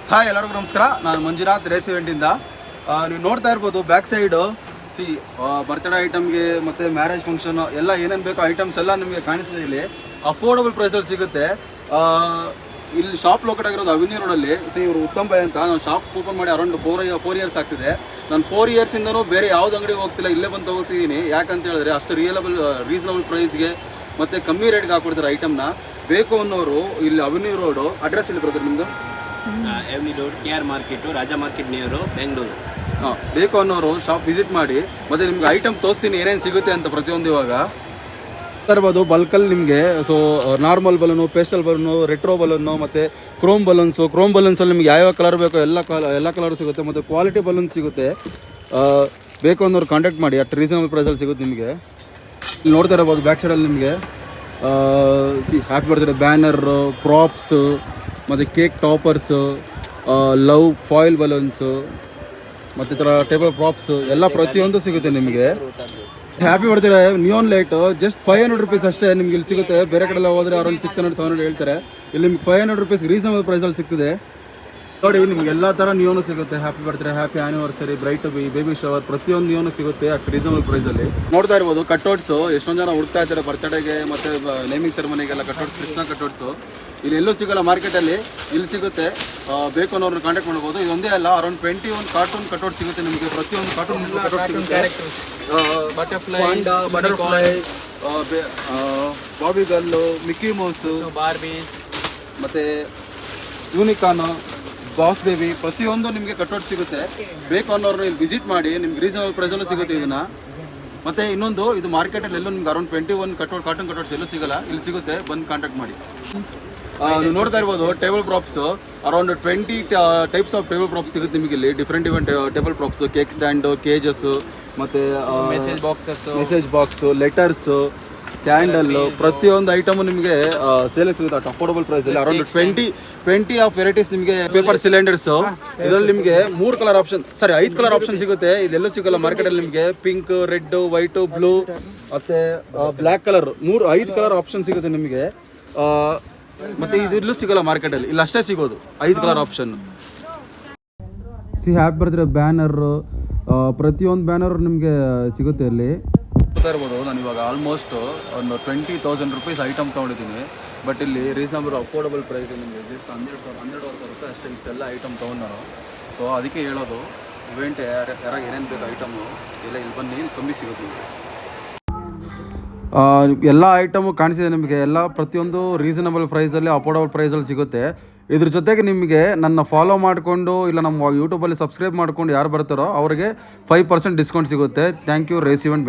Hi ಎಲ್ಲರಿಗೂ ನಮಸ್ಕಾರ. ನಾನು ಮಂಜುನಾಥ್ ರೇಸ್ ಇವೆಂಟಿಂದ. ನೀವು ನೋಡ್ತಾ ಇರ್ಬೋದು ಬ್ಯಾಕ್ ಸೈಡು ಬರ್ತ್ಡೇ ಐಟಮ್ಗೆ ಮತ್ತು ಮ್ಯಾರೇಜ್ ಫಂಕ್ಷನ್ ಎಲ್ಲ ಏನೇನು ಬೇಕೋ ಐಟಮ್ಸ್ ಎಲ್ಲ ನಿಮಗೆ ಕಾಣಿಸ್ತದೆ. ಇಲ್ಲಿ ಅಫೋರ್ಡಬಲ್ ಪ್ರೈಸಲ್ಲಿ ಸಿಗುತ್ತೆ. ಇಲ್ಲಿ ಶಾಪ್ ಲೊಕೇಟ್ ಆಗಿರೋದು ಅವೆನ್ಯೂ ರೋಡಲ್ಲಿ. ಇವರು ಉತ್ತಮ್ ಭಾಯ್ ಅಂತ. ನಾನು ಶಾಪ್ ಓಪನ್ ಮಾಡಿ ಅರೌಂಡ್ ಫೋರ್ ಇಯರ್ಸ್ ಆಗ್ತಿದೆ. ನಾನು 4 ಇಯರ್ಸಿಂದನೂ ಬೇರೆ ಯಾವ್ದು ಅಂಗಡಿಗೆ ಹೋಗ್ತಿಲ್ಲ, ಇಲ್ಲೇ ಬಂದು ತೊಗೋತಿದ್ದೀನಿ. ಯಾಕಂತ ಹೇಳಿದ್ರೆ ಅಷ್ಟು ರೀಸನಬಲ್ ಪ್ರೈಸ್ಗೆ ಮತ್ತು ಕಮ್ಮಿ ರೇಟ್ಗೆ ಹಾಕ್ಕೊಡ್ತಾರೆ ಐಟಮ್ನ. ಬೇಕು ಅನ್ನೋರು ಇಲ್ಲಿ ಅವೆನ್ಯೂ ರೋಡು. ಅಡ್ರೆಸ್ ಹೇಳಿ ಬ್ರದರ್ ನಿಮ್ಮದು? Avenue road, KR market, Raja market near, Bengaluru. ಬೇಕು ಅನ್ನೋರು ಶಾಪ್ ವಿಸಿಟ್ ಮಾಡಿ. ಮತ್ತು ನಿಮ್ಗೆ ಐಟಮ್ ತೋರಿಸ್ತೀನಿ ಏನೇನು ಸಿಗುತ್ತೆ ಅಂತ ಪ್ರತಿಯೊಂದು. ಇವಾಗ ತರ್ಬೋದು ಬಲ್ಕಲ್ಲಿ ನಿಮಗೆ. Normal balloon, pastel balloon, retro balloon ಮತ್ತು ಕ್ರೋಮ್ ಬಲೂನ್ಸಲ್ಲಿ ನಿಮ್ಗೆ ಯಾವ ಕಲರ್ ಬೇಕೋ ಎಲ್ಲ ಕಲರ್ ಸಿಗುತ್ತೆ. ಮತ್ತು ಕ್ವಾಲಿಟಿ ಬಲೂನ್ ಸಿಗುತ್ತೆ. ಬೇಕು ಅನ್ನೋರು ಕಾಂಟ್ಯಾಕ್ಟ್ ಮಾಡಿ. ಅಷ್ಟು ರೀಸನಬಲ್ ಪ್ರೈಸಲ್ಲಿ ಸಿಗುತ್ತೆ ನಿಮಗೆ. ಇಲ್ಲಿ ನೋಡ್ತಾ ಇರ್ಬೋದು ಬ್ಯಾಕ್ ಸೈಡಲ್ಲಿ ನಿಮಗೆ ಹ್ಯಾಪಿ ಬರ್ತ್ಡೇ ಬ್ಯಾನರು, ಪ್ರಾಪ್ಸು ಮತ್ತು cake toppers, love foil balloons ಮತ್ತು ಈ ಥರ ಟೇಬಲ್ ಪ್ರಾಪ್ಸು ಎಲ್ಲ ಪ್ರತಿಯೊಂದು ಸಿಗುತ್ತೆ ನಿಮಗೆ. Happy birthday neon light just 500 rupees ಅಷ್ಟೇ ನಿಮ್ಗೆ ಇಲ್ಲಿ ಸಿಗುತ್ತೆ. ಬೇರೆ ಕಡೆಲ್ಲ ಹೋದರೆ ಅರೌಂಡ್ 600-700 ಹೇಳ್ತಾರೆ. ಇಲ್ಲಿ ನಿಮ್ಗೆ 500 rupees ರೀಸನಬಲ್ ಪ್ರೈಸಲ್ಲಿ ಸಿಗ್ತದೆ. ನೋಡಿ, ನಿಮ್ಗೆ ಎಲ್ಲ ಥರ ನಿಯೋನು ಸಿಗುತ್ತೆ. Happy birthday, happy anniversary, bright baby shower ಪ್ರತಿಯೊಂದು ನಿಯೋನು ಸಿಗುತ್ತೆ ಅಷ್ಟು ರೀಸನಬಲ್ ಪ್ರೈಸಲ್ಲಿ. ನೋಡ್ತಾ ಇರ್ಬೋದು ಕಟ್ಔಟ್ಸು. ಎಷ್ಟೊಂದು ಜನ ಹುಡುಕ್ತಾ ಇರ್ತಾರೆ ಬರ್ತ್ಡೇಗೆ ಮತ್ತು ನೇಮಿಂಗ್ ಸೆರೆಮನಿಗೆಲ್ಲ ಕಟ್ಔಟ್ಸ್, ಕೃಷ್ಣ ಕಟ್ಔಟ್ಸು. ಇಲ್ಲಿ ಎಲ್ಲೂ ಸಿಗೋಲ್ಲ ಮಾರ್ಕೆಟಲ್ಲಿ, ಇಲ್ಲಿ ಸಿಗುತ್ತೆ. ಬೇಕು ಅನ್ನೋರನ್ನ ಕಾಂಟ್ಯಾಕ್ಟ್ ಮಾಡ್ಬೋದು. ಇದೊಂದೇ ಅಲ್ಲ, ಅರೌಂಡ್ 21 ಕಾರ್ಟೂನ್ ಕಟ್ಔಟ್ ಸಿಗುತ್ತೆ ನಿಮಗೆ. ಪ್ರತಿಯೊಂದು ಕಾರ್ಟೂನ್ ಬಟರ್ಫ್ಲೈ, ಬಾಬಿ ಗಲ್ಲು, ಮಿಕ್ಕಿ ಮೌಸು, ಬಾರ್ಬಿ ಮತ್ತು ಯೂನಿಕಾನು, ಬಾಸ್ ಬೇಬಿ ಪ್ರತಿಯೊಂದು ನಿಮಗೆ ಕಟ್ಔಟ್ ಸಿಗುತ್ತೆ. ಬೇಕು ಅನ್ನೋರು ಇಲ್ಲಿ ವಿಸಿಟ್ ಮಾಡಿ. ನಿಮ್ಗೆ ರೀಸನಬಲ್ ಪ್ರೈಸಲ್ಲೂ ಸಿಗುತ್ತೆ ಇದನ್ನು. ಮತ್ತು ಇನ್ನೊಂದು, ಇದು ಮಾರ್ಕೆಟಲ್ಲಿ ಎಲ್ಲೂ ನಿಮ್ಗೆ ಅರೌಂಡ್ 21 ಕಾರ್ಟೂನ್ ಕಟ್ಔಟ್ಸ್ ಎಲ್ಲೂ ಸಿಗೋಲ್ಲ, ಇಲ್ಲಿ ಸಿಗುತ್ತೆ. ಬಂದು ಕಾಂಟ್ಯಾಕ್ಟ್ ಮಾಡಿ. ನೀವು ನೋಡ್ತಾ ಇರ್ಬೋದು table props. Around 20 types of table props ಸಿಗುತ್ತೆ ನಿಮಗೆ ಇಲ್ಲಿ. Different table props, cake stand, cages ಮತ್ತು ಮೆಸೇಜ್ ಬಾಕ್ಸು, ಲೆಟರ್ಸು, ಕ್ಯಾಂಡಲ್ಲು ಪ್ರತಿಯೊಂದು ಐಟಮು ನಿಮಗೆ ಸೇಲಿಗೆ ಸಿಗುತ್ತೆ ಅಟ್ ಅಫೋರ್ಡಬಲ್ ಪ್ರೈಸಲ್ಲಿ. ಅರೌಂಡ್ 20 ಆಫ್ ವೆರೈಟೀಸ್ ನಿಮಗೆ. ಪೇಪರ್ ಸಿಲಿಂಡರ್ಸು, ಇದರಲ್ಲಿ ನಿಮಗೆ 3 ಕಲರ್ ಆಪ್ಷನ್, 5 ಕಲರ್ ಆಪ್ಷನ್ ಸಿಗುತ್ತೆ. ಇದೆಲ್ಲೂ ಸಿಗೋಲ್ಲ ಮಾರ್ಕೆಟಲ್ಲಿ ನಿಮಗೆ. ಪಿಂಕ್, ರೆಡ್, ವೈಟು, ಬ್ಲೂ ಮತ್ತು ಬ್ಲ್ಯಾಕ್ ಕಲರ್ 5 ಕಲರ್ ಆಪ್ಷನ್ ಸಿಗುತ್ತೆ ನಿಮಗೆ. ಮತ್ತು ಇದೆಲ್ಲೂ ಸಿಗೋಲ್ಲ ಮಾರ್ಕೆಟಲ್ಲಿ, ಇಲ್ಲಿ ಅಷ್ಟೇ ಸಿಗೋದು 5 colour option. Happy birthday banner, ಪ್ರತಿಯೊಂದು ಬ್ಯಾನರ್ ನಿಮಗೆ ಸಿಗುತ್ತೆ ಇಲ್ಲಿ. ನೋಡ್ತಾ ಇರ್ಬೋದು, ನಾನು ಇವಾಗ ಆಲ್ಮೋಸ್ಟ್ ಒಂದು 20,000 rupees ಐಟಮ್ ತೊಗೊಂಡಿದ್ದೀನಿ. ಬಟ್ ಇಲ್ಲಿ ರೀಸನಬಲ್ ಅಫೋರ್ಡಬಲ್ ಪ್ರೈಸ್ ನಿಮಗೆ ಜಸ್ಟ್ 100 ರೂಪಾಯಿ ಅಷ್ಟೇ ಇಷ್ಟೆಲ್ಲ ಐಟಮ್ ತೊಗೊಂಡು ನಾನು. ಸೊ ಅದಕ್ಕೆ ಹೇಳೋದು, ಇವೆಂಟ್ ಯಾರಾಗ ಏನೇನು ಬೇಕು ಐಟಮು ಎಲ್ಲ ಇಲ್ಲಿ ಬನ್ನಿ, ಇಲ್ಲಿ ಕಮ್ಮಿ ಸಿಗುತ್ತೆ ನಿಮಗೆ. ಎಲ್ಲ ಐಟಮು ಕಾಣಿಸಿದೆ ನಿಮಗೆ. ಎಲ್ಲ ಪ್ರತಿಯೊಂದು ರೀಸನಬಲ್ ಪ್ರೈಸಲ್ಲಿ, ಅಫೋರ್ಡಬಲ್ ಪ್ರೈಸಲ್ಲಿ ಸಿಗುತ್ತೆ. ಇದ್ರ ಜೊತೆಗೆ ನಿಮಗೆ ನನ್ನ ಫಾಲೋ ಮಾಡಿಕೊಂಡು ಇಲ್ಲ ನಮ್ಮ ಯೂಟ್ಯೂಬಲ್ಲಿ ಸಬ್ಸ್ಕ್ರೈಬ್ ಮಾಡ್ಕೊಂಡು ಯಾರು ಬರ್ತಾರೋ ಅವರಿಗೆ 5% ಡಿಸ್ಕೌಂಟ್ ಸಿಗುತ್ತೆ. Thank you race event.